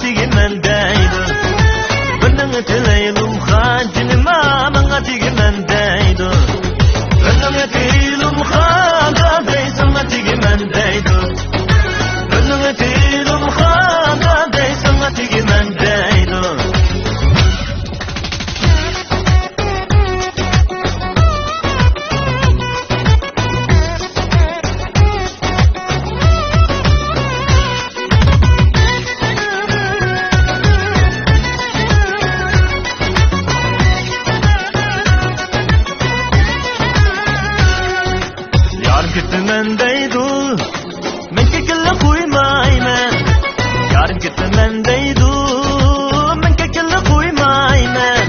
tigimen deydi. Benden öteleylum hancinim amanga tigimen deydi. Benden öteleylum hanga deysen tigimen deydi. Benden öteleylum hanga deysen tigimen deydi. Gitmen deydu, men kekille koymayman. Yarım gitmen deydu, men kekille koymayman.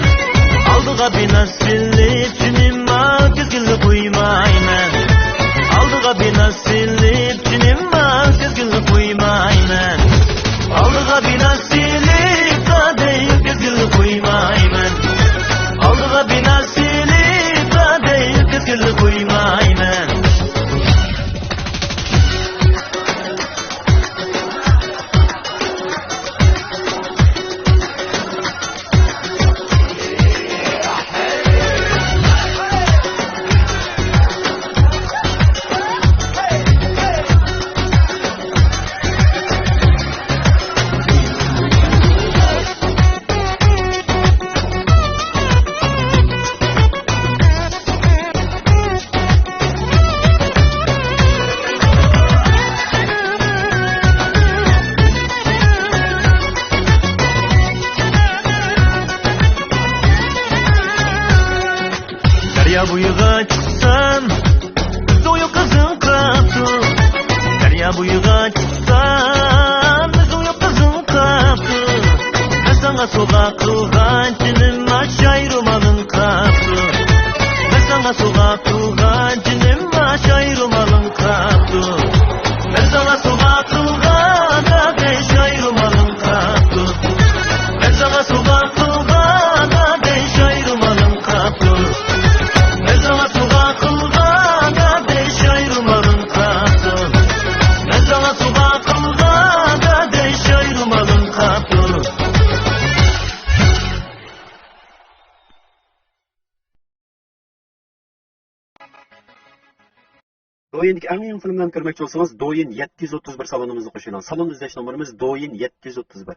Aldığa bina silip, cinim al kekille koymayman. Aldığa bina silip, cinim al kekille koymayman. Aldığa bina silip, kadeyim kekille koymayman. Aldığa bina silip, kadeyim kekille koymayman. Derya buyuğa çıksam, zoyu kızım kaptı. Derya buyuğa çıksam, zoyu kızım kaptı. Ben sana soğuk kılgan cinim aşağı rumalın kaptı. Ben sana soğuk kılgan cinim aşağı rumalın kaptı. Ben sana soğuk kılgan aşağı rumalın kaptı. Ben sana soğuk kılgan aşağı rumalın kaptı. Doyin'deki en yeni filmlerini görmekçi olsanız Doyin 731 salonumuzu qo'shing. Salon izlash nomerimiz Doyin 731.